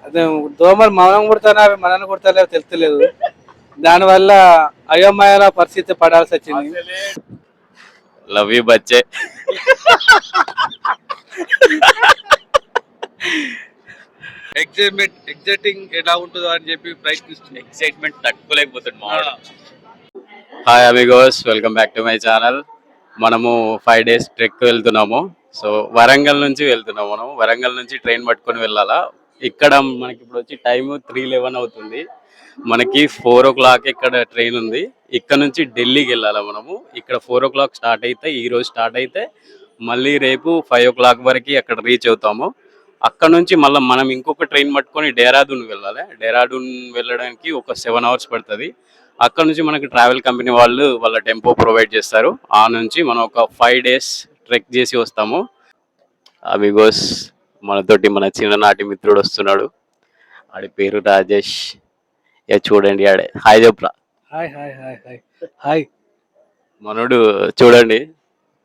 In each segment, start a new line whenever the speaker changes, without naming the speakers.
అదే దోమలు మనం కుడతానా అవి మనల్ని కుడతలేవు తెలుస్తలేదు. దానివల్ల అయోమయ పరిస్థితి పడాల్సి వచ్చింది.
Love you బచ్చే.
ఎగ్జైటింగ్ ఎలా ఉంటుందో అని చెప్పి ప్రయత్నిస్తుంది.
ఎక్సైట్మెంట్ తట్టుకోలేకపోతుంది మావాడు. Hi Amigos, welcome back to my channel. మనము 5 days ట్రెక్ వెళ్తున్నాము. సో వరంగల్ నుంచి వెళ్తున్నాము. మనం వరంగల్ నుంచి ట్రైన్ పట్టుకొని వెళ్ళాలా. ఇక్కడ మనకి ఇప్పుడు వచ్చి టైము 3:11 అవుతుంది. మనకి 4 o'clock ఇక్కడ ట్రైన్ ఉంది. ఇక్కడ నుంచి ఢిల్లీకి వెళ్ళాలా మనము. ఇక్కడ 4 o'clock స్టార్ట్ అయితే, ఈ రోజు స్టార్ట్ అయితే మళ్ళీ రేపు 5 o'clock వరకు అక్కడ రీచ్ అవుతాము. అక్కడ నుంచి మళ్ళీ మనం ఇంకొక ట్రైన్ పట్టుకొని డెహ్రాడూన్ వెళ్ళాలి. డెహ్రాడూన్ వెళ్ళడానికి ఒక 7 hours పడుతుంది. అక్కడ నుంచి మనకి ట్రావెల్ కంపెనీ వాళ్ళు వాళ్ళ టెంపో ప్రొవైడ్ చేస్తారు. ఆ నుంచి మనం ఒక 5 days ట్రెక్ చేసి వస్తాము. అమిగోస్, మనతోటి మన చిన్ననాటి మిత్రుడు వస్తున్నాడు. ఆడి పేరు రాజేష్. చూడండి, ఆడే హాయ్ చెప్పురా.
Hi hi hi hi hi.
మనోడు చూడండి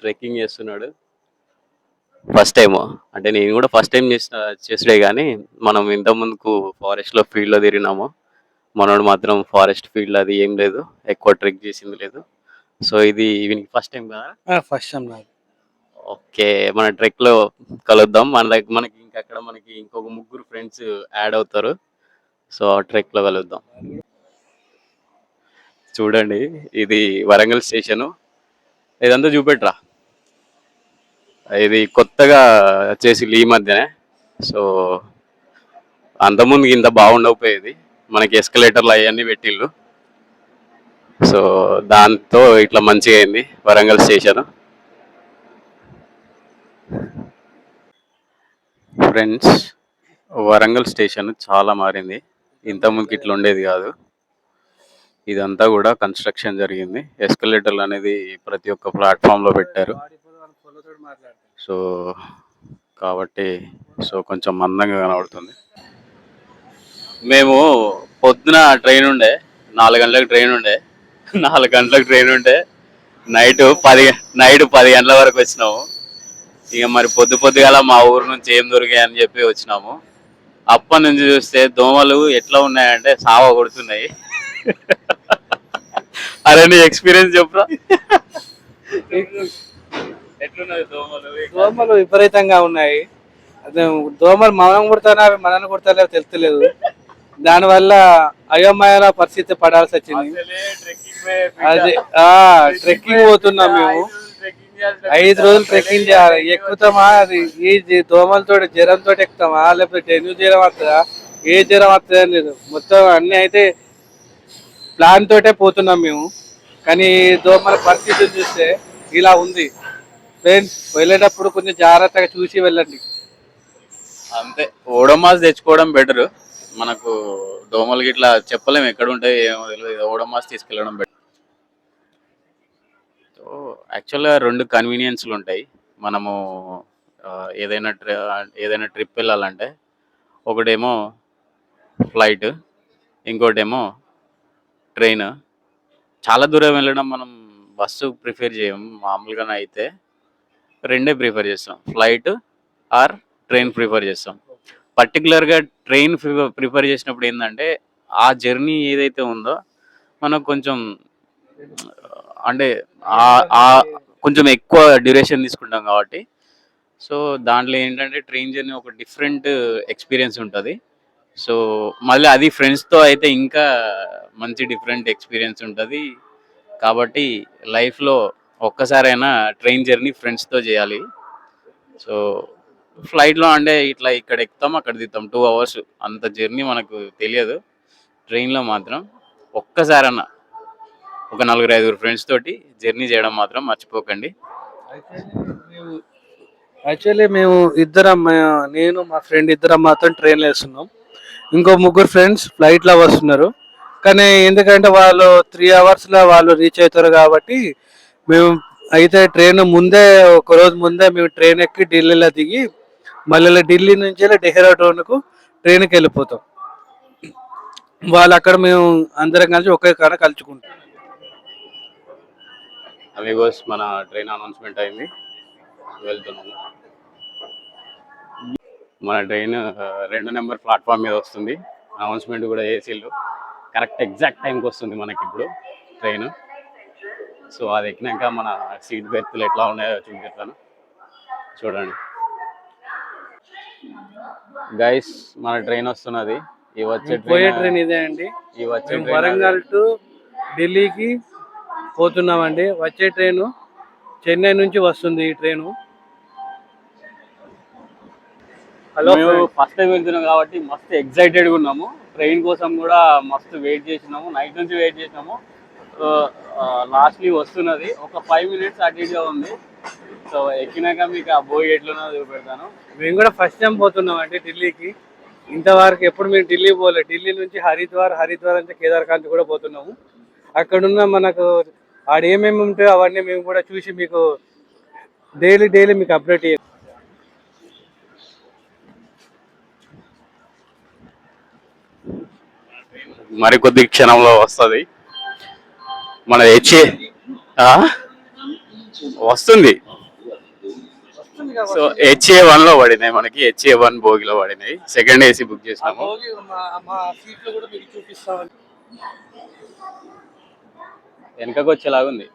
ట్రెక్కింగ్ చేస్తున్నాడు. ఫస్ట్ టైం అంటే నేను కూడా ఫస్ట్ టైం చేసుడే కానీ మనం ఇంత ముందుకు ఫారెస్ట్లో ఫీల్డ్లో తిరిగినాము. మనోడు మాత్రం ఫారెస్ట్ ఫీల్డ్ అది ఏం లేదు, ఎక్కువ ట్రెక్ చేసింది లేదు. సో ఇది వీనికి ఫస్ట్ టైం కదా.
ఫస్ట్ టైం నాకు.
ఓకే, మన ట్రెక్లో కలుద్దాం. మనకి ఇంకా అక్కడ మనకి ఇంకొక 3 ఫ్రెండ్స్ యాడ్ అవుతారు. సో ఆ ట్రెక్లో కలుద్దాం. చూడండి, ఇది వరంగల్ స్టేషను. ఇదంతా చూపెట్రా. ఇది కొత్తగా వచ్చేసి ఈ మధ్యనే. సో అంతకుముందు ఇంత బాగుండకపోయేది. మనకి ఎస్కలేటర్లు అవన్నీ పెట్టిళ్ళు. సో దాంతో ఇట్లా మంచిగా అయింది Warangal station. Friends, Warangal station చాలా మారింది. ఇంతకుముందుకి ఇట్లా ఉండేది కాదు. ఇదంతా కూడా కన్స్ట్రక్షన్ జరిగింది. ఎస్కలేటర్లు అనేది ప్రతి ఒక్క ప్లాట్ఫామ్లో పెట్టారు. సో కాబట్టి కొంచెం మందంగా కనబడుతుంది. మేము పొద్దున ట్రైన్ ఉండే 4 గంటలకు ట్రైన్ ఉండే 4 గంటలకు ట్రైన్ ఉంటే నైట్ 10 గంటల వరకు వచ్చినాము. ఇక మరి పొద్దుగాల మా ఊరు నుంచి ఏం దొరికాయి అని చెప్పి వచ్చినాము. అప్పటి నుంచి చూస్తే దోమలు ఎట్లా ఉన్నాయంటే సావ కొడుతున్నాయి. అరే నీ ఎక్స్పీరియన్స్ చెప్పురా. ఎట్లున్నాయి
దోమలు విపరీతంగా ఉన్నాయి. అదే దోమలు మనం కుడతానా అవి మనల్ని కుడతలేవు తెలుస్తలేదు. దానివల్ల అయోమయ పరిస్థితి పడాల్సి వచ్చింది. అది ట్రెక్కింగ్ పోతున్నాం మేము. 5 రోజులు ట్రెక్కింగ్ చేయాలి. ఎక్కుతామా అది ఈ దోమలతో జ్వరంతో ఎక్కుతామా, లేకపోతే డెంగ్యూ జ్వరం వస్తుందా, ఏ జ్వరం వస్తుందా లేదు. మొత్తం అన్ని అయితే ప్లాన్ తోటే పోతున్నాం మేము. కానీ దోమల పరిస్థితి చూస్తే ఇలా ఉంది. ఫ్రెండ్స్, వెళ్ళేటప్పుడు కొంచెం జాగ్రత్తగా చూసి వెళ్ళండి.
అంతే, ఓడోమాస్ తెచ్చుకోవడం బెటర్. మనకు దోమలకి ఇట్లా చెప్పలేము ఎక్కడ ఉంటాయి ఏమో తెలియదు. ఓడోమాస్ తీసుకెళ్ళడం బెటర్. సో యాక్చువల్గా 2 కన్వీనియన్స్లు ఉంటాయి. మనము ఏదైనా ట్రిప్ వెళ్ళాలంటే ఒకటేమో ఫ్లైట్, ఇంకోటేమో ట్రైన్. చాలా దూరం వెళ్ళడం మనం బస్సు ప్రిఫర్ చేయం. మామూలుగానే అయితే 2 ప్రిఫర్ చేస్తాం, ఫ్లైట్ ఆర్ ట్రైన్ ప్రిఫర్ చేస్తాం. పర్టికులర్గా ట్రైన్ ప్రిఫర్ చేసినప్పుడు ఏంటంటే ఆ జర్నీ ఏదైతే ఉందో మనకు కొంచెం అంటే కొంచెం ఎక్కువ డ్యూరేషన్ తీసుకుంటాం కాబట్టి. సో దాంట్లో ఏంటంటే ట్రైన్ జర్నీ ఒక డిఫరెంట్ ఎక్స్పీరియన్స్ ఉంటుంది. సో మళ్ళీ అది ఫ్రెండ్స్తో అయితే ఇంకా మంచి డిఫరెంట్ ఎక్స్పీరియన్స్ ఉంటుంది. కాబట్టి లైఫ్లో ఒక్కసారైనా ట్రైన్ జర్నీ ఫ్రెండ్స్తో చేయాలి. సో ఫ్లైట్లో అంటే ఇట్లా ఇక్కడ ఎక్కుతాం అక్కడ దిగుతాం, 2 hours అంత జర్నీ మనకు తెలియదు. ట్రైన్లో మాత్రం ఒక్కసారన్నా ఒక 4-5 ఫ్రెండ్స్ తోటి జర్నీ చేయడం మాత్రం మర్చిపోకండి.
యాక్చువల్లీ మేము నేను మా ఫ్రెండ్ ఇద్దరం మాత్రం ట్రైన్లో వేస్తున్నాం. ఇంకో 3 ఫ్రెండ్స్ ఫ్లైట్లో వస్తున్నారు. కానీ ఎందుకంటే వాళ్ళు 3 hours వాళ్ళు రీచ్ అవుతారు కాబట్టి మేము అయితే ట్రైన్ ముందే, ఒక రోజు ముందే మేము ట్రైన్ ఎక్కి ఢిల్లీలో దిగి మళ్ళీ ఢిల్లీ నుంచి డెహ్రాడూన్కు ట్రైన్కి వెళ్ళిపోతాం. వాళ్ళు అక్కడ మేము అందరం కలిసి ఒకే కాడ కలుసుకుంటాం.
అమిగోస్, మన ట్రైన్ అనౌన్స్మెంట్ అయింది, వెళ్తున్నాము. మన ట్రైన్ 2 నెంబర్ ప్లాట్ఫామ్ మీద వస్తుంది. అనౌన్స్మెంట్ కూడా ఏసీలు కరెక్ట్ ఎగ్జాక్ట్ టైంకి వస్తుంది మనకి ఇప్పుడు ట్రైన్. సో అది ఎక్కినాక మన సీట్ బెర్త్లు ఎట్లా ఉన్నాయో చూపిస్తాను చూడండి. గైస్ మన ట్రైన్ వస్తున్నది. ఈ వచ్చే
పోయే ట్రైన్ ఇదే అండి.
ఈ వచ్చే
వరంగల్ టు ఢిల్లీకి పోతున్నామండి. వచ్చే ట్రైన్ చెన్నై నుంచి వస్తుంది ఈ ట్రైన్. హలో,
ఫస్ట్ టైం వెళ్తున్నాం కాబట్టి మస్తు ఎక్సైటెడ్గా ఉన్నాము. ట్రైన్ కోసం కూడా మస్తు వెయిట్ చేసినాము. నైట్ నుంచి వెయిట్ చేసినాము. లాస్ట్లీ వస్తున్నది. ఒక 5 minutes అటు ఇటుగా ఉంది. సో ఎక్కినాక మీకు ఆ బోగి ఎట్లున్నదో చూపెడతాను.
మేము కూడా ఫస్ట్ టైం పోతున్నాం అండి ఢిల్లీకి. ఇంతవరకు ఎప్పుడు మేము ఢిల్లీ పోలేదు. ఢిల్లీ నుంచి హరిద్వార్ నుంచి కేదార్కాంత్ కూడా పోతున్నాము. అక్కడున్న మనకు ఆడ ఏమేమి ఉంటాయో అవన్నీ మేము కూడా చూసి మీకు డైలీ మీకు అప్డేట్ చేయాలి.
మరికొద్ది క్షణంలో వస్తుంది మన వస్తుంది. సో HA1 లో పడినాయి మనకి. HA1 బోగిలో పడినాయి. సెకండ్ ఏసీ బుక్ చేసినాము. వెనకకు వచ్చేలాగుంది.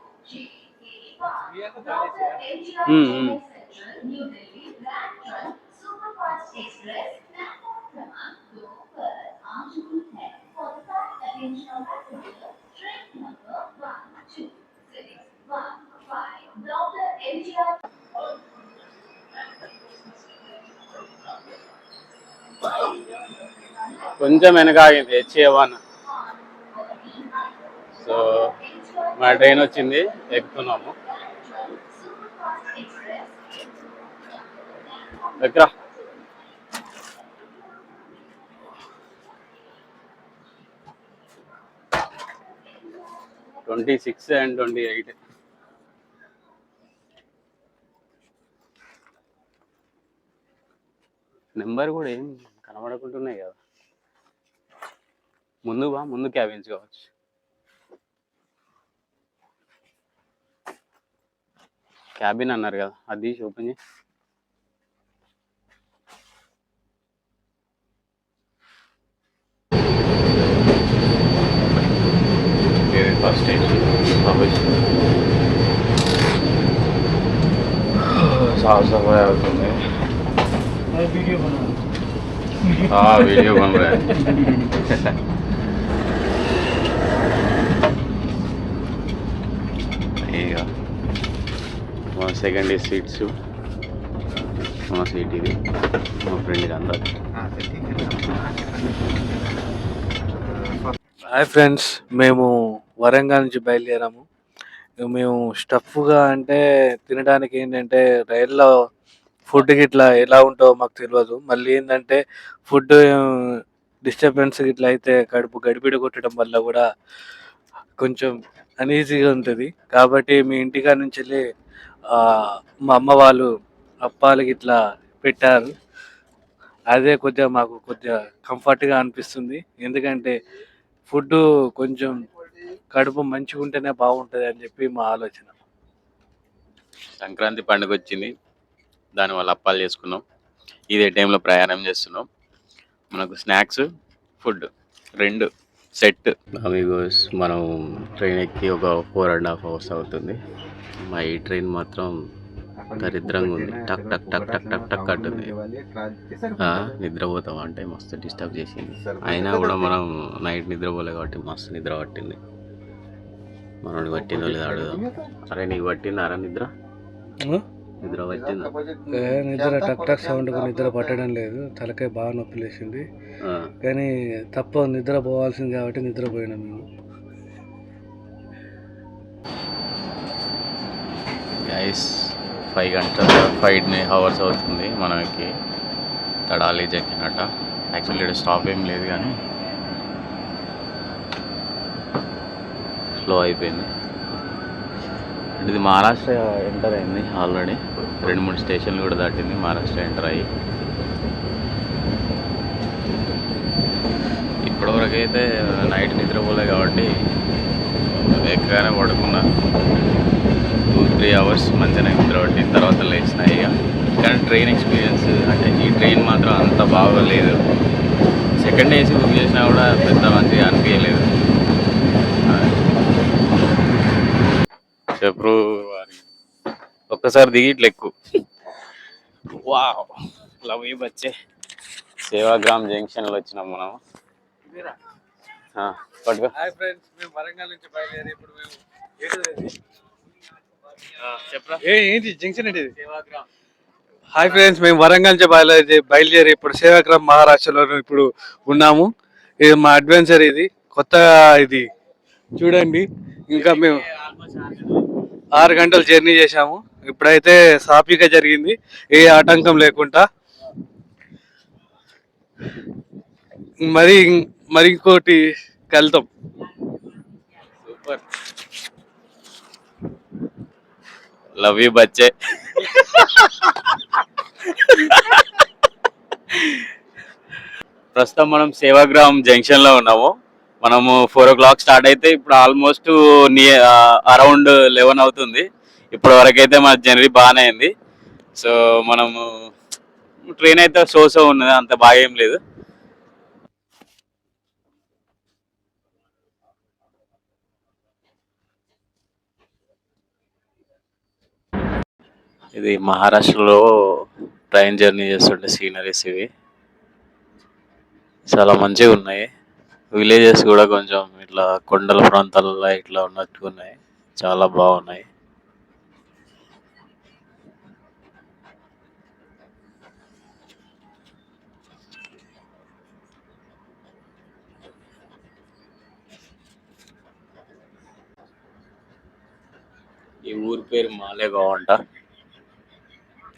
కొంచెం వెనక ఆగింది HA1. సో మా ట్రైన్ వచ్చింది, ఎక్కుతున్నాము. ఎక్కరా 26 and 28. నెంబర్ కూడా ఏం కనబడకుంటున్నాయి కదా. ముందు క్యాబిన్స్ కావచ్చు. క్యాబిన్ అన్నారు కదా, అది ఓపెన్ చేయి. ఫస్ట్ స్టేషన్ साफ सफाई అవుతుంది. वीडियो बन रहा है. మన సెకండ్ సీట్స్, మన సీట్ ఇది. మా ఫ్రెండ్కి అందరు
హాయ్ ఫ్రెండ్స్, మేము వరంగల్ నుంచి బయలుదేరాము. మేము స్టఫ్గా అంటే తినడానికి ఏంటంటే రైల్లో ఫుడ్ గిట్లా ఎలా ఉంటుందో మాకు తెలియదు. మళ్ళీ ఏంటంటే ఫుడ్ డిస్టర్బెన్స్ గిట్లా అయితే కడుపు గడిబిడ కొట్టడం వల్ల కూడా కొంచెం అనీజీగా ఉంటుంది. కాబట్టి మీ ఇంటికాడ నుంచి వెళ్ళి మా అమ్మ వాళ్ళు అప్పాలు గిట్లా పెట్టారు. అదే మాకు కొద్దిగా కంఫర్ట్గా అనిపిస్తుంది. ఎందుకంటే ఫుడ్ కొంచెం కడుపు మంచిగా ఉంటేనే బాగుంటుంది అని చెప్పి మా ఆలోచన.
సంక్రాంతి పండుగ వచ్చింది, దానివల్ల అప్పాలు చేసుకున్నాం. ఇదే టైంలో ప్రయాణం చేస్తున్నాం. మనకు స్నాక్స్, ఫుడ్ 2 సెట్. అమిగోస్, మనం ట్రైన్ ఎక్కి ఒక 4.5 hours అవుతుంది. మా ఈ ట్రైన్ మాత్రం దరిద్రంగా ఉంది. టక్ టక్ టక్ టక్ టక్ టక్ అంటుంది. నిద్రపోతాం అంటే మస్తు డిస్టర్బ్ చేసింది. అయినా కూడా మనం నైట్ నిద్రపోలే కాబట్టి మస్తు నిద్ర పట్టింది. మనోడికి పట్టిందో లేదా అడుగుదాం. అరే నీకు పట్టిందారా నిద్ర? నిద్ర పట్టిందా?
నిద్ర టక్ టక్ సౌండ్కు నిద్ర పట్టడం లేదు. తలకాయ బాగా నొప్పి లేచింది. కానీ తప్ప నిద్ర పోవాల్సింది కాబట్టి నిద్రపోయినాం మేము.
గైస్ 5 hours అవుతుంది మనకి తడాలి జక్కినట్ట. యాక్చువల్లీ ఇక్కడ స్టాప్ ఏం లేదు కానీ స్లో అయిపోయింది. ఇది మహారాష్ట్ర ఎంటర్ అయింది ఆల్రెడీ. 2-3 స్టేషన్లు కూడా దాటింది మహారాష్ట్ర ఎంటర్ అయ్యి. ఇప్పటివరకు అయితే నైట్ నిద్రపోలే కాబట్టి ఎక్కగానే పడుకున్నా. 2-3 hours మంచిగా నిద్ర పట్టిన తర్వాత లేచినాయి. ఇక కానీ ట్రైన్ ఎక్స్పీరియన్స్ అంటే ఈ ట్రైన్ మాత్రం అంత బాగోలేదు. సెకండ్ ఏసీ బుక్ చేసినా కూడా పెద్ద మంచిగా అనిపించలేదు. చెప్పు ఒక్కసారి దిగి ఇట్లా ఎక్కు. వావ్, లవ్ యూ బచ్చే. సేవాగ్రామ్ జంక్షన్లో వచ్చినాం మనం. పట్టుకో.
హాయ్ ఫ్రెండ్స్, మేము వరంగల్ నుంచి బయలుదేరి ఇప్పుడు మేము
చెప్పరా
ఏంటి జంక్షన్ ఏంటి? హాయ్ ఫ్రెండ్స్, మేము వరంగల్ నుంచి బయలుదేరి ఇప్పుడు సేవాగ్రామ్ మహారాష్ట్రలో ఇప్పుడు ఉన్నాము. ఇది మా అడ్వెంచర్, ఇది కొత్తగా ఇది చూడండి. ఇంకా మేము 6 గంటలు జర్నీ చేశాము. ఇప్పుడైతే సాఫీగా జరిగింది, ఏ ఆటంకం లేకుండా. మరి మరి ఇంకోటి కలుద్దాం.
సూపర్, లవ్ యూ బచ్చే. ప్రస్తుతం మనం సేవాగ్రామ్ జంక్షన్ లో ఉన్నాము. మనము 4 o'clock స్టార్ట్ అయితే ఇప్పుడు ఆల్మోస్ట్ అరౌండ్ 11 అవుతుంది. ఇప్పటి వరకు అయితే మన జర్నీ బాగానే అయింది. సో మనము ట్రైన్ అయితే సో ఉన్నది, అంత బాగా ఏం లేదు. ఇది మహారాష్ట్రలో ట్రైన్ జర్నీ చేస్తుంటే సీనరీస్ ఇవి చాలా మంచిగా ఉన్నాయి. విలేజెస్ కూడా కొంచెం ఇట్లా కొండల ప్రాంతాలలో ఇట్లా ఉన్నట్టు ఉన్నాయి, చాలా బాగున్నాయి. ఈ ఊరు పేరు మాలేగావ్ అంట,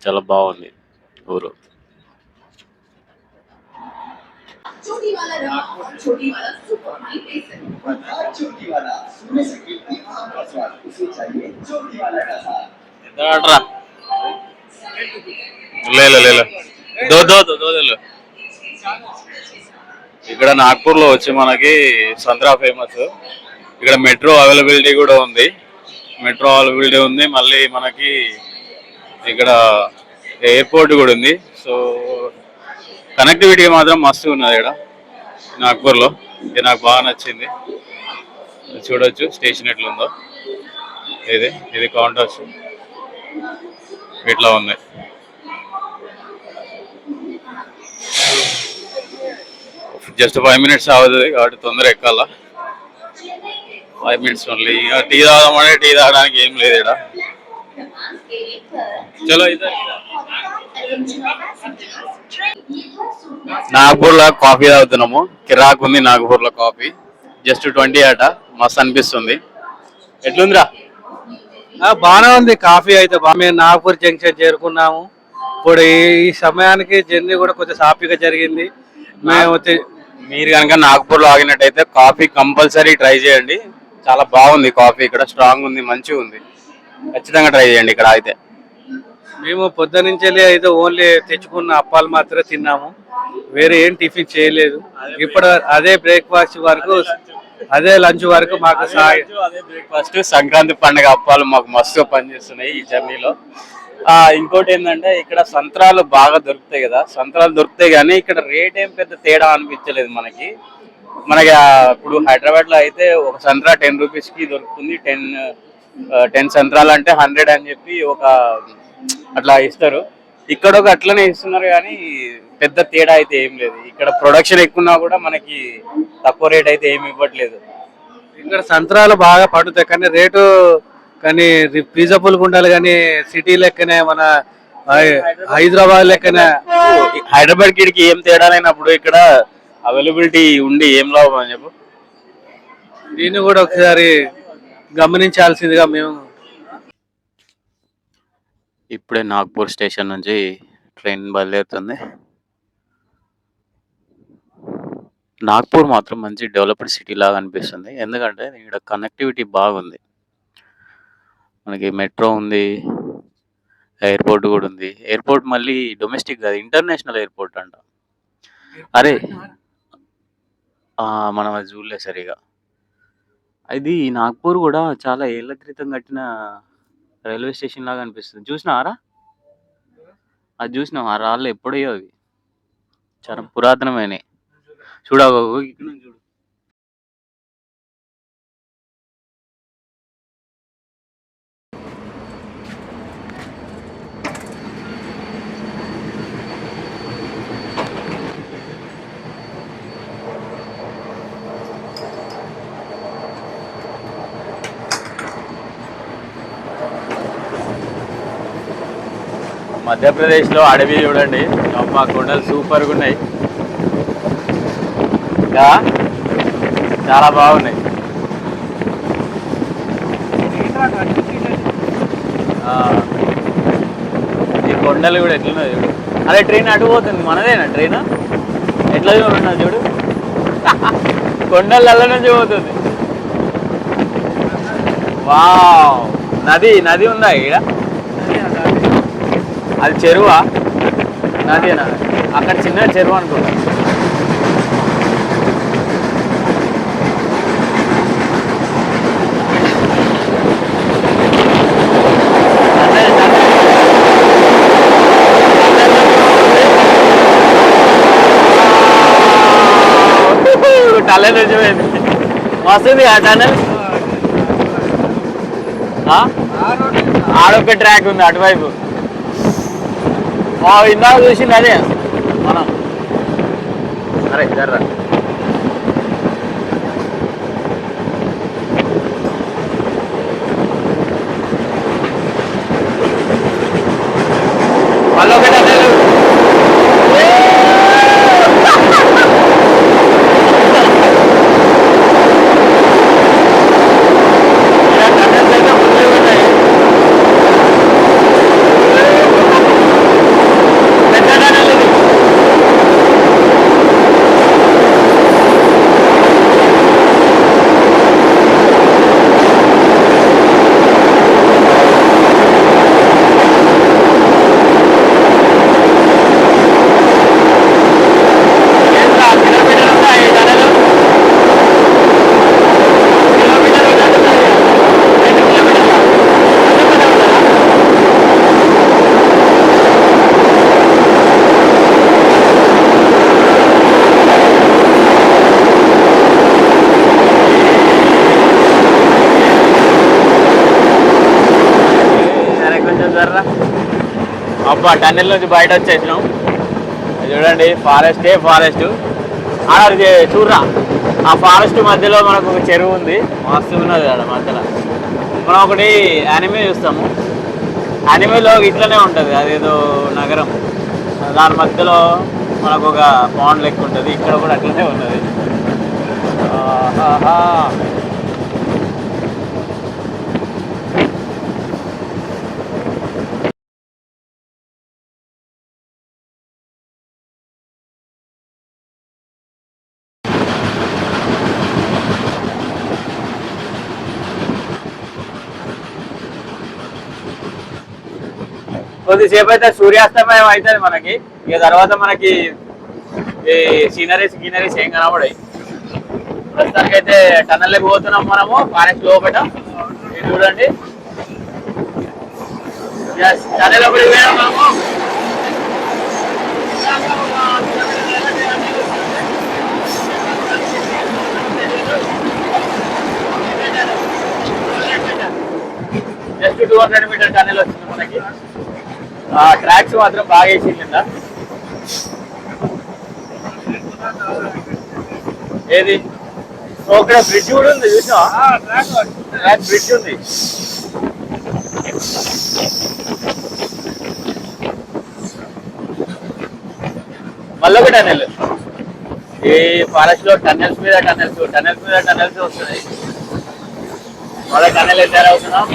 చాలా బాగుంది ఊరు.
छोटी वाला रवा और छोटी वाला सुपर हाई बेसन छोटी वाला सुबह से गिरती आम का स्वाद उसे चाहिए छोटी वाला का साथ
ఇక్కడ నాగ్పూర్లో వచ్చి మనకి సంత్రా ఫేమస్. ఇక్కడ మెట్రో అవైలబిలిటీ కూడా ఉంది, మళ్ళీ మనకి ఇక్కడ ఎయిర్పోర్ట్ కూడా ఉంది. సో కనెక్టివిటీ మాత్రం మస్తు ఉన్నది ఇక్కడ నాగ్పూర్లో. ఇది నాకు బాగా నచ్చింది. చూడొచ్చు స్టేషన్ ఎట్లుందో. ఇది కౌంటర్స్ ఇట్లా ఉంది. జస్ట్ 5 minutes అవుతుంది కాబట్టి తొందర ఎక్కాల. 5 minutes ఓన్లీ. టీ తాగదామంటే టీ తాగడానికి ఏం లేదు ఇక్కడ. చలో నాగపూర్లో కాఫీ తాగుతున్నాము. కిరాక్ ఉంది నాగపూర్లో కాఫీ. జస్ట్ 20 అట, మస్తు అనిపిస్తుంది. ఎట్లుందిరా?
బాగానే ఉంది కాఫీ అయితే. మేము నాగపూర్ జంక్షన్ చేరుకున్నాము. ఇప్పుడు ఈ సమయానికి జర్నీ కూడా కొంచెం సాఫీగా జరిగింది.
మీరు కనుక నాగపూర్లో ఆగినట్టయితే కాఫీ కంపల్సరీ ట్రై చేయండి. చాలా బాగుంది కాఫీ, ఇక్కడ స్ట్రాంగ్ ఉంది, మంచిగా ఉంది. ఖచ్చితంగా ట్రై చేయండి ఇక్కడ అయితే.
మేము పొద్దునుంచి అయితే ఓన్లీ తెచ్చుకున్న అప్పాలు మాత్రమే తిన్నాము, వేరే ఏం టిఫిన్ చేయలేదు. ఇప్పుడు అదే బ్రేక్ఫాస్ట్ వరకు, అదే లంచ్ వరకు మాకు
అదే బ్రేక్ఫాస్ట్. సంక్రాంతి పండుగ అప్పాలు మాకు మస్తుగా పనిచేస్తున్నాయి ఈ జర్నీలో. ఇంకోటి ఏంటంటే ఇక్కడ సంత్రాలు బాగా దొరుకుతాయి కదా, సంత్రాలు దొరుకుతాయి కానీ ఇక్కడ రేట్ ఏం పెద్ద తేడా అనిపించలేదు మనకి. ఇప్పుడు హైదరాబాద్ లో అయితే ఒక సంత్రా 10 రూపీస్కి దొరుకుతుంది. 10 సంత్రాలు అంటే 100 అని చెప్పి అట్లా ఇస్తారు. ఇక్కడ అట్లనే ఇస్తున్నారు కానీ పెద్ద తేడా అయితే ఏం లేదు. ఇక్కడ ప్రొడక్షన్ ఎక్కువన్నా కూడా మనకి తక్కువ రేట్ అయితే ఏమి ఇవ్వట్లేదు.
ఇక్కడ సంత్రాలు బాగా పడుతాయి కానీ రేటు కానీ ఫీజబుల్గా ఉండాలి. కానీ సిటీ లెక్కనే, మన హైదరాబాద్ లెక్కనే
హైదరాబాద్ కిడికి ఏం తేడా లేనప్పుడు ఇక్కడ అవైలబిలిటీ ఉండి ఏం లాభం అని చెప్పు.
దీన్ని కూడా ఒకసారి గమనించాల్సిందిగా మేము.
ఇప్పుడే నాగ్పూర్ స్టేషన్ నుంచి ట్రైన్ బయలుదేరుతుంది. నాగ్పూర్ మాత్రం మంచి డెవలప్డ్ సిటీ లాగా అనిపిస్తుంది, ఎందుకంటే ఇక్కడ కనెక్టివిటీ బాగుంది. మనకి మెట్రో ఉంది, ఎయిర్పోర్ట్ కూడా ఉంది. ఎయిర్పోర్ట్ మళ్ళీ డొమెస్టిక్ కాదు, ఇంటర్నేషనల్ ఎయిర్పోర్ట్ అంట. అరే మనం అది చూడలేదు సరిగా. ఇది నాగ్పూర్ కూడా చాలా ఏళ్ల క్రితం కట్టిన రైల్వే స్టేషన్ లాగా అనిపిస్తుంది. చూసినారా? అది చూసినాం ఆ రాళ్ళు ఎప్పుడో అవి చాలా పురాతనమైనవి. చూడ ఇక్కడ నుంచి చూడు. మధ్యప్రదేశ్లో అడవి చూడండి, అమ్మా కొండలు సూపర్గా ఉన్నాయి, ఇంకా చాలా బాగున్నాయి. ఆ, ఈ కొండలు కూడా ఎట్లున్నాయి చూడు. అదే ట్రైన్ అటు పోతుంది, మనదేనా ట్రైన్? ఎట్లా చూడన్నా చూడు, కొండల నుంచి పోతుంది. వావ్, నది నది ఉందా ఇక్కడ? అది చెరువా నదేనా? అక్కడ చిన్న చెరువు అనుకుంటా. టనల్ నుంచి పోయింది, వస్తుంది ఆ టనల్. ఆడొక్క ట్రాక్ ఉంది అటువైపు. ఇందాక చూసింది అదే మనం. అరే జర్రా మళ్ళీ ఒకటి అదే అబ్బా టన్నెల్ నుంచి బయట వచ్చేసినాం. చూడండి ఫారెస్టే ఫారెస్ట్. ఆడ చూడరా ఆ ఫారెస్ట్ మధ్యలో మనకు ఒక చెరువు ఉంది, మస్తు ఉన్నది ఆడ మధ్యలో. మనం ఒకటి యానిమే చూస్తాము, యానిమేలో ఇట్లనే ఉంటుంది, అదేదో నగరం, దాని మధ్యలో మనకు ఒక పాండ్ లెక్క ఉంటుంది. ఇక్కడ కూడా అట్లనే ఉన్నది. కొద్దిసేపు అయితే సూర్యాస్తమయం అవుతుంది మనకి. ఇక తర్వాత మనకి ఈ సీనరీస్ ఏం కనబడాయి. ప్రస్తుతానికి అయితే టన్నెల్లోకి పోతున్నాం మనము ఫారెస్ట్ లోపల. ఇది చూడండి, టన్నెల్ లోపలికి పోయినాం మనము. జస్ట్ 200 మీటర్ టన్నెల్ వచ్చింది మనకి. ట్రాక్స్ మాత్రం బాగా వేసి కింద. ఏది ఇక్కడ బ్రిడ్జ్ కూడా ఉంది చూసినా, బ్రిడ్జ్ ఉంది. మళ్ళీ ఒక టన్నెల్. ఈ ఫారెస్ట్ లో టన్నెల్స్ మీద టన్నెల్స్ వస్తున్నాయి. మళ్ళీ టన్నెల్ ఎంటర్ అవుతున్నాం.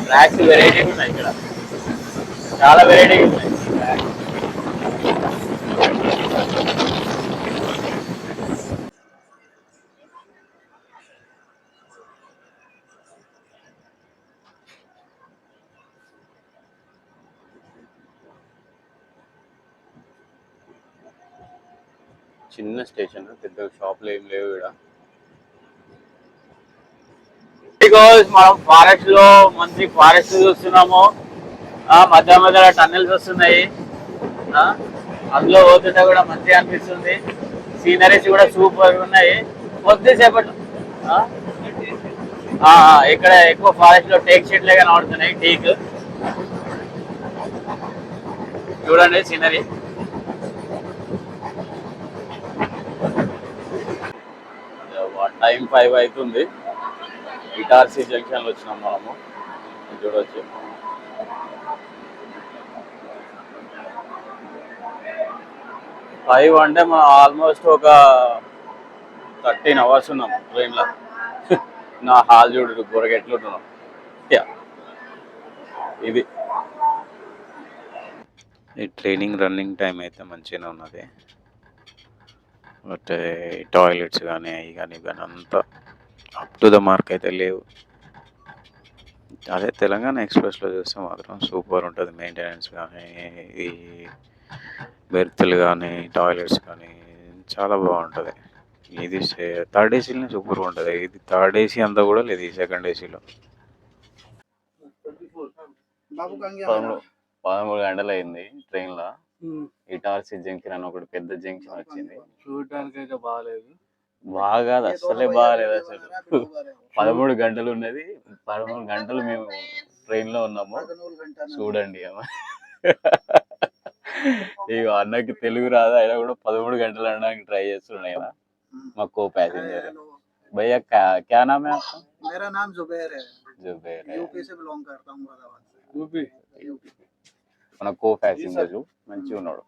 ట్రాక్స్ వెరైటీ ఉన్నాయి ఇక్కడ, చాలా వెరైటీ ఉన్నాయి. చిన్న స్టేషన్, పెద్ద షాప్లు ఏం లేవు ఇక్కడ. మనం ఫారెస్ట్ లో మంచి ఫారెస్ట్ చూస్తున్నాము, మధ్య మధ్యలో టన్నెల్స్ వస్తున్నాయి, అందులో పోతుంటే కూడా మంచిగా అనిపిస్తుంది. సీనరీస్ కూడా సూపర్ ఉన్నాయి. కొద్దిసేపట్లో ఇక్కడ ఎక్కువ ఫారెస్ట్ లో టేక్ షీట్లే కనబడుతున్నాయి. టేక్ చూడండి సీనరీ. టైం 5 అవుతుంది. ఇటార్సీ జంక్షన్ లో వచ్చినాం మనము, చూడవచ్చు. ఫైవ్ అంటే మనం ఆల్మోస్ట్ ఒక 13 అవర్స్ ఉన్నాం ట్రైన్లో. నా హాల్ చూడు బొరగెట్లుంటున్నాం. ఇది ఈ ట్రైనింగ్ రన్నింగ్ టైం అయితే మంచిగానే ఉన్నది. బట్ టాయిలెట్స్ కానీ అవి కానీ అంతా అప్ టు ద మార్క్ అయితే లేవు. అదే తెలంగాణ ఎక్స్ప్రెస్లో చూస్తే మాత్రం సూపర్ ఉంటుంది. మెయింటెనెన్స్ కానీ, ఈ బెర్త్లు కానీ, టాయిలెట్స్ కానీ చాలా బాగుంటుంది. ఇది థర్డ్ ఏసీలోనే సూపర్గా ఉంటుంది. ఇది థర్డ్ ఏసీ అంతా కూడా లేదు, ఈ సెకండ్ ఏసీలో. 13 గంటలు అయింది ట్రైన్లో. ఇటార్సీ జంక్షన్ అని ఒకటి పెద్ద జంక్షన్ వచ్చింది.
చూడడానికి అయితే బాగాలేదు,
బాగా అస్సలే బాగాలేదు అసలు. 13 గంటలు ఉన్నది, 13 గంటలు మేము ట్రైన్ లో ఉన్నాము. చూడండి ఇక అన్నకి తెలుగు రాదు, అయినా కూడా 13 గంటలు అనడానికి ట్రై చేస్తున్నాయి. మా కో ప్యాసింజర్ భయ్యా క్యా నామ్ హై ఆప్కా?
मेरा नाम जुबैर है।
जुबैर है,
यूपी से बिलोंग करता हूँ, मुरादाबाद से।
యూపీ.
మన కో ప్యాసింజర్ మంచిగా ఉన్నాడు.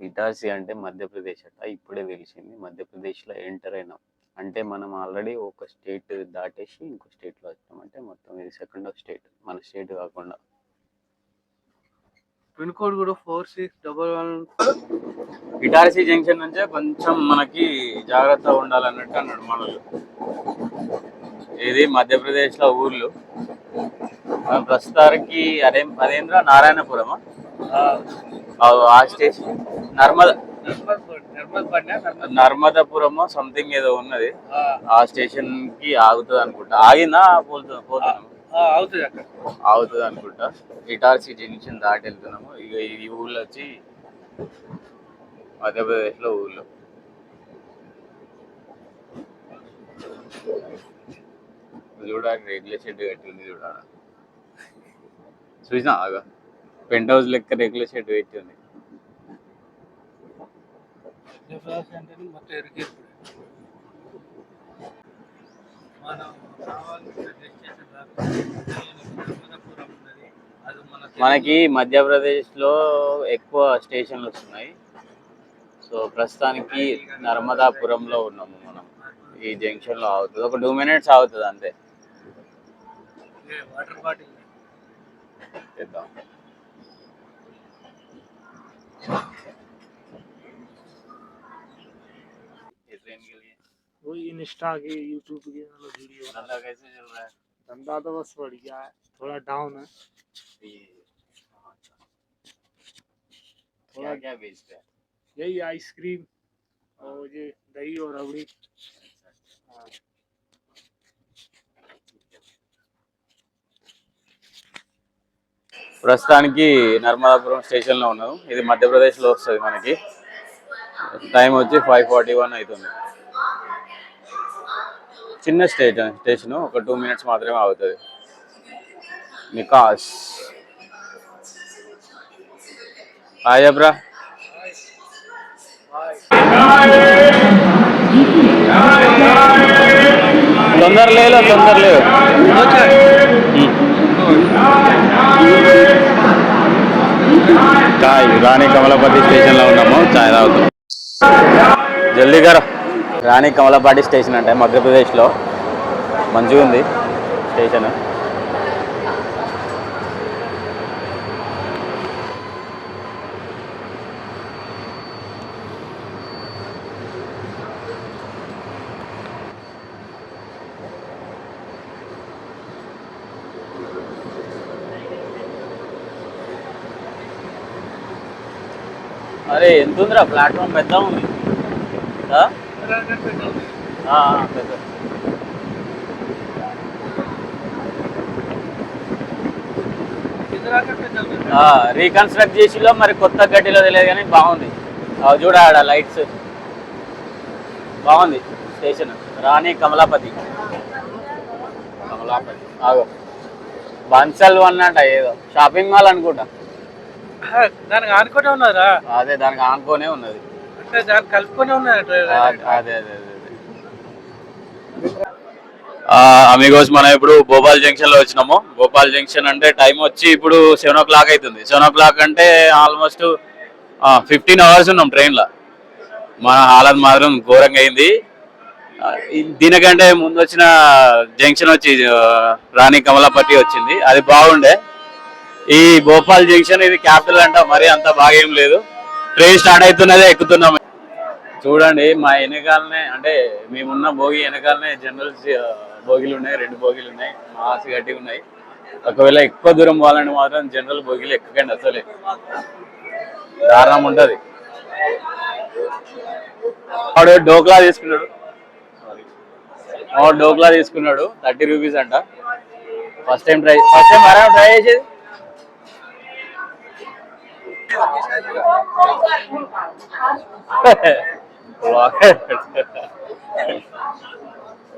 ఇటార్సీ అంటే మధ్యప్రదేశ్ అట, ఇప్పుడే తెలిసింది. మధ్యప్రదేశ్లో ఎంటర్ అయినాం అంటే మనం ఆల్రెడీ ఒక స్టేట్ దాటేసి ఇంకో స్టేట్లో వచ్చాం. అంటే మొత్తం ఇది సెకండ్ స్టేట్, మన స్టేట్ కాకుండా.
పిన్ కోడ్ కూడా 4611.
ఇటార్సీ జంక్షన్ నుంచే కొంచెం మనకి జాగ్రత్తగా ఉండాలన్నట్టు అన్నాడు మనలు. ఇది మధ్యప్రదేశ్లో ఊర్లు. మనం ప్రస్తుతానికి అదేంద్ర నారాయణపురమా ఆ స్టేషన్, నర్మదాపురమో సంథింగ్ ఏదో ఉన్నది. ఆ స్టేషన్ కి ఆగుతుంది అనుకుంటా. ఆగిందా? పోతున్నాము, ఆగుతుంది అనుకుంటా. ఇటార్సీ జంక్షన్ దాటి వెళ్తున్నాము. ఇక ఈ ఊళ్ళో వచ్చి మధ్యప్రదేశ్ లో ఊళ్ళో చూడాలి. రేకుల షెడ్ కట్టింది చూడాలి. చూసినా ఆగా పెంట్ హౌస్ లెక్క రేకుల షెడ్ పెట్టింది. మనకి మధ్యప్రదేశ్ లో ఎక్కువ స్టేషన్లు వస్తున్నాయి. సో ప్రస్తుతానికి నర్మదాపురంలో ఉన్నాము మనం. ఈ జంక్షన్ లో ఆగుతుంది, ఒక 2 minutes ఆగుతుంది అంతే.
వాటర్ బాటిల్
చేద్దాం.
वो इंस्टा के यूट्यूब के वीडियो।
धंधा कैसे चल रहा है?
धंधा तो बस बढ़िया है, थोड़ा डाउन है।
क्या क्या बेचते हैं?
यही आइसक्रीम और ये दही और रबड़ी।
ప్రస్తుతానికి నర్మదాపురం స్టేషన్లో ఉన్నాము. ఇది మధ్యప్రదేశ్లో వస్తుంది మనకి. టైం వచ్చి 5:41 అవుతుంది. చిన్న స్టేషన్, ఒక 2 minutes మాత్రమే అవుతుంది. నికాస్ ఆయబ్రా తొందర లేదు. రాణి కమలాపతి స్టేషన్లో ఉన్నాము, చాయ్ తాగుతాం. జల్దీ గారు. రాణి కమలాపతి స్టేషన్ అంటే మధ్యప్రదేశ్లో మంచిగా ఉంది స్టేషన్. అరే ఎంత ఉందిరా ప్లాట్ఫామ్, పెద్ద ఉంది. పెద్ద రీకన్స్ట్రక్ట్ చేసిలో మరి కొత్త గడ్డిలో తెలియదు కానీ బాగుంది. చూడ ఆడ లైట్స్ బాగుంది. స్టేషన్ రాణి కమలాపతి. ఆగో బన్సల్ వన్ అంట, ఏదో షాపింగ్ మాల్ అనుకుంటా.
దానికి ఆనుకునే ఉన్నారా?
అదే దానికి ఆనుకోనే ఉన్నది,
అంటే దానికి కలుపుకునే ఉన్నది.
అదే అదే అమిగోస్ మనం ఇప్పుడు భోపాల్ జంక్షన్ లో వచ్చినాము. భోపాల్ జంక్షన్ అంటే టైం వచ్చి ఇప్పుడు 7 o'clock అవుతుంది. 7 o'clock అంటే ఆల్మోస్ట్ 15 hours ఉన్నాం ట్రైన్లో. మన హాలత్ మాత్రం ఘోరంగా అయింది. దీనికంటే ముందు వచ్చిన జంక్షన్ వచ్చి రాణి కమలాపతి వచ్చింది, అది బాగుండే. ఈ భోపాల్ జంక్షన్ ఇది క్యాపిటల్ అంట, మరి అంత బాగా ఏం లేదు. ట్రైన్ స్టార్ట్ అవుతున్నదే, ఎక్కుతున్నాం. చూడండి మా వెనకాలనే, అంటే మేమున్న భోగి వెనకాలనే జనరల్స్ భోగిలు ఉన్నాయి, 2 భోగిలు ఉన్నాయి, మాస్ గట్టి ఉన్నాయి. ఒకవేళ ఎక్కువ దూరం పోవాలంటే మాత్రం జనరల్ భోగిలు ఎక్కకండి, అసలే దారుణం ఉంటుంది. వాడు డోక్లా తీసుకున్నాడు, 30 rupees అంట. ఫస్ట్ టైం ట్రై చేసేది.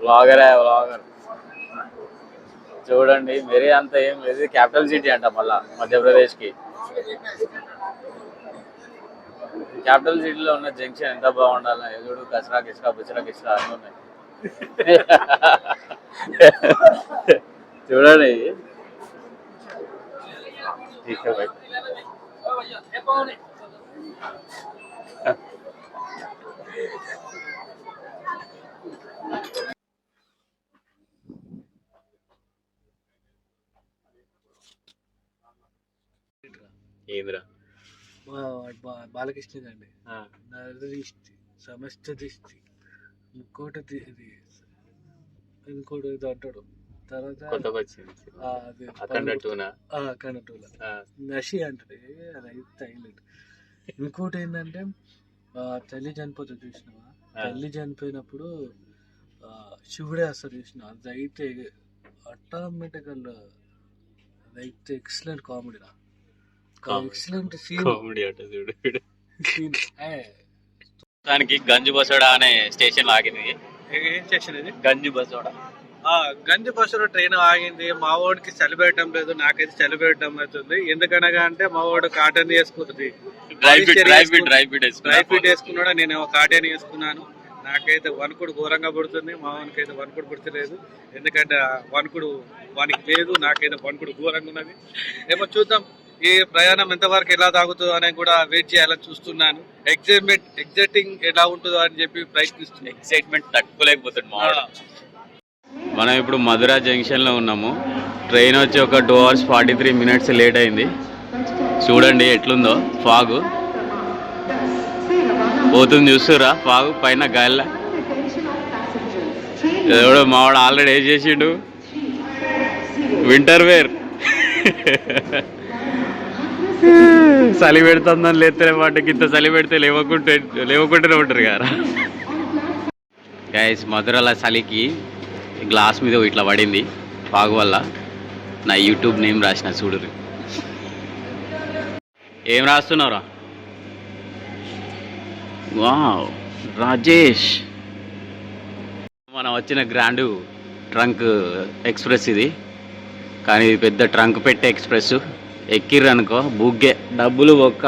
వ్లాగర్ చూడండి, మరీ అంత ఏం లేదు. క్యాపిటల్ సిటీ అంట మళ్ళా మధ్యప్రదేశ్కి. క్యాపిటల్ సిటీలో ఉన్న జంక్షన్ ఎంత బాగుండాలి. ఎదుడు కచరా కిచరా బుచరా కిచరా అన్నీ ఉన్నాయి. చూడండి ఏంద్రా
బాలకృష్ణ అండి. నరదిష్టి, సమస్త దిష్టి, ఇంకోటి ఇది అంటాడు. తర్వాత నషి అంటాడు, అది అయితే హైలైట్. ఇంకోటి ఏంటంటే తల్లి చనిపోతుంది చూసినావా, తల్లి చనిపోయినప్పుడు శివుడే వస్తాడు చూసినా, అది అయితే ఆటోమేటికల్, అదైతే ఎక్సలెంట్ కామెడీరా, ఎక్సలెంట్ సీన్.
దానికి గంజు బసోడా అనే స్టేషన్ ఆగింది.
ఏం స్టేషన్ ఇది?
గంజు బసోడా.
గంజి బస్సులో ట్రైన్ ఆగింది. మా వాడికి చలి పెట్టడం లేదు, నాకైతే చలి పెట్టడం అవుతుంది. ఎందుకనగా అంటే మా వాడు కాటన్ వేసుకుంటుంది, డ్రై ఫిట్ వేసుకున్నాడు, నేను కాటన్ వేసుకున్నాను. నాకైతే వణుకుడు ఘోరంగా పుడుతుంది, మా వానికి అయితే వణుకుడు పుడతలేదు. ఎందుకంటే వణుకుడు వానికి లేదు, నాకైతే వణుకుడు ఘోరంగా ఉన్నది. ఏమో చూద్దాం ఈ ప్రయాణం ఎంతవరకు ఎలా తాగుతుందో అని కూడా వెయిట్ చేయాలని చూస్తున్నాను. ఎగ్జైటింగ్ ఎలా ఉంటుందో అని చెప్పి ప్రయత్నిస్తున్నాను.
ఎక్సైట్మెంట్ తట్టుకోలేకపోతుంది. మనం ఇప్పుడు మధురా జంక్షన్లో ఉన్నాము. ట్రైన్ వచ్చి ఒక 2 hours 43 minutes లేట్ అయింది. చూడండి ఎట్లుందో ఫాగు పోతుంది, చూస్తురా ఫాగు పైన గాలిలా. ఎవడో మావాడు ఆల్రెడీ ఏం చేసిండు, వింటర్ వేర్. చలి పెడుతుందని లేతే వాటికి ఇంత చలి పెడితే లేవకుంటూనే ఉంటారు కదా గైస్. మధురల చలికి గ్లాస్ మీద ఇట్లా పడింది ఫాగ్ వల్ల. నా యూట్యూబ్ నేమ్ రాసిన చూడరు. ఏం రాస్తున్నావురా? వావ్ రాజేష్. మనం వచ్చిన గ్రాండ్ ట్రంక్ ఎక్స్ప్రెస్ ఇది, కానీ ఇది పెద్ద ట్రంక్ పెట్టే ఎక్స్ప్రెస్. ఎక్కిర్రనుకో బుగ్గే, డబ్బులు ఒక్క.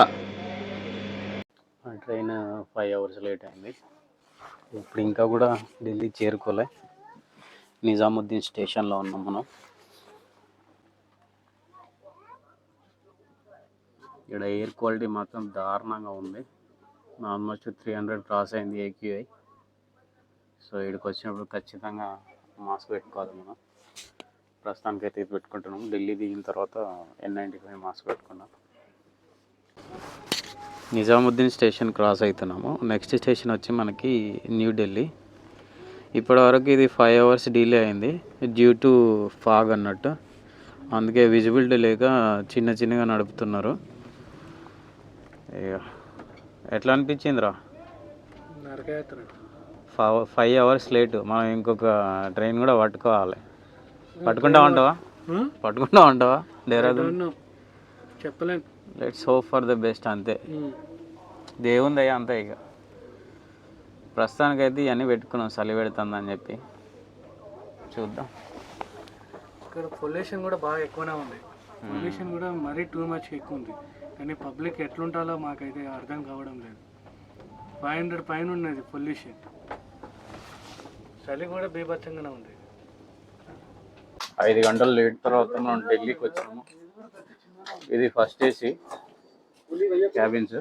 ట్రైన్ 5 hours లేట్ అయింది. ఇప్పుడు ఇంకా కూడా ఢిల్లీ చేరుకోలే. నిజాముద్దీన్ స్టేషన్లో ఉన్నాం మనం. ఇక్కడ ఎయిర్ క్వాలిటీ మాత్రం దారుణంగా ఉంది. ఆల్మోస్ట్ 300 క్రాస్ అయింది AQI. సో ఇక్కడికి వచ్చినప్పుడు ఖచ్చితంగా మాస్క్ పెట్టుకోవాలి మనం. ప్రస్తుతానికి అయితే ఇది పెట్టుకుంటున్నాం. ఢిల్లీ దిగిన తర్వాత N95 మాస్క్ పెట్టుకున్నాం. నిజాముద్దీన్ స్టేషన్ క్రాస్ అవుతున్నాము. నెక్స్ట్ స్టేషన్ వచ్చి మనకి న్యూఢిల్లీ. ఇప్పటివరకు ఇది 5 hours డిలే అయింది డ్యూ టు ఫాగ్ అన్నట్టు. అందుకే విజిబిలిటీ లేక చిన్నగా నడుపుతున్నారు. ఎట్లా అనిపించిందిరా? 5 hours లేటు. మనం ఇంకొక ట్రైన్ కూడా పట్టుకోవాలి. పట్టుకుంటా ఉంటావా దేహరాదూన్?
చెప్పలేను.
Let's hope for the best. అంతే, దేవుంది అయ్యా అంతే. ఇక ప్రస్తుతానికైతే ఇవన్నీ పెట్టుకున్నాం చలి పెడుతుందని చెప్పి. చూద్దాం.
ఇక్కడ పొల్యూషన్ కూడా బాగా ఎక్కువనే ఉంది. పొల్యూషన్ కూడా మరీ టూ మచ్ ఎక్కువ ఉంది. కానీ పబ్లిక్ ఎట్లుంటాలో మాకైతే అర్థం కావడం లేదు. 500 పైన ఉన్నది పొల్యూషన్. చలి కూడా బీభత్సంగానే ఉంది.
5 గంటల లేట్ తర్వాత మనం ఢిల్లీకి వచ్చాము. ఇది ఫస్ట్ ఏసీ క్యాబిన్స్.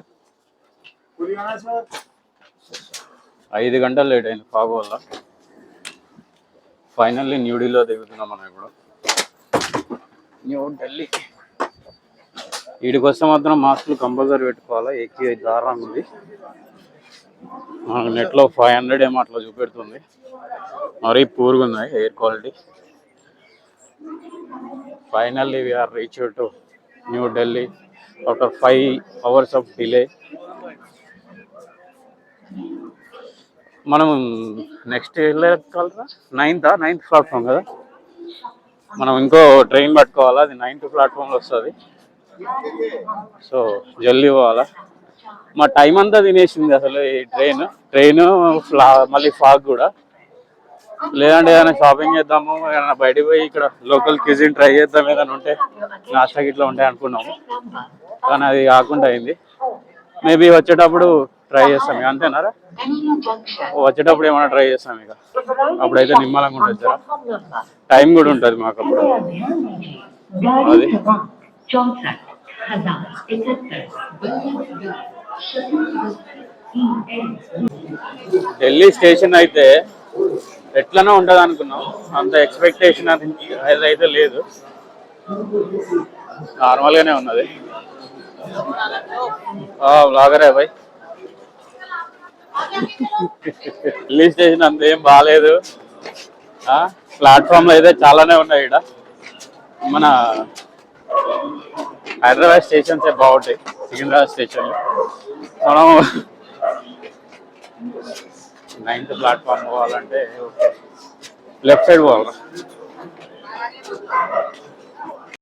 5 గంటలు లేట్ అయింది ఫాగ్ వల్ల. ఫైనల్లీ న్యూఢిల్లీలో దిగుతున్నాం మనం ఇప్పుడు. న్యూఢిల్లీ వీడికి వస్తే మాత్రం మాస్కులు కంపల్సరీ పెట్టుకోవాలా. AQI దారుణంగా ఉంది. నెట్లో 500 ఏమో అట్లా చూపెడుతుంది. మరీ పూర్గా ఉన్నాయి air quality. Finally we are reach to New Delhi after 5 hours of delay. మనం నెక్స్ట్ వెళ్ళాలి 9th ప్లాట్ఫామ్ కదా. మనం ఇంకో ట్రైన్ పట్టుకోవాలా. అది 9th ప్లాట్ఫామ్లో వస్తుంది. సో జల్దీ పోవాలా. మా టైం అంతా తినేసింది అసలు ఈ ట్రైన్ మళ్ళీ ఫాగ్ కూడా. లేదంటే ఏదైనా షాపింగ్ చేద్దాము, ఏదైనా బయటకు పోయి ఇక్కడ లోకల్ క్యూజిన్ ట్రై చేద్దాం, ఏదైనా ఉంటే నాస్టా గిట్లా ఉంటాయి అనుకున్నాము. కానీ అది కాకుండా అయింది. మేబీ వచ్చేటప్పుడు ట్రై చేస్తాం ఇక. అంతేనారా? వచ్చేటప్పుడు ఏమైనా ట్రై చేస్తాం ఇక. అప్పుడైతే నిమ్మలంగా ఉంటుంది జర. టైం కూడా ఉంటుంది మాకు అప్పుడు. అది ఢిల్లీ స్టేషన్ అయితే ఎట్లనో ఉంటుంది అనుకున్నాం. అంత ఎక్స్పెక్టేషన్ అయితే లేదు, నార్మల్గానే ఉన్నది. బ్లాగరే బాయ్. ఢిల్లీ స్టేషన్ అంత ఏం బాగాలేదు. ప్లాట్ఫామ్లో అయితే చాలానే ఉన్నాయి. ఇక్కడ మన హైదరాబాద్ స్టేషన్స్ బాగుంటాయి. సికింద్రాబాద్ స్టేషన్ మనం 9th ప్లాట్ఫామ్ పోవాలంటే ఓకే లెఫ్ట్ సైడ్ పోవాలి.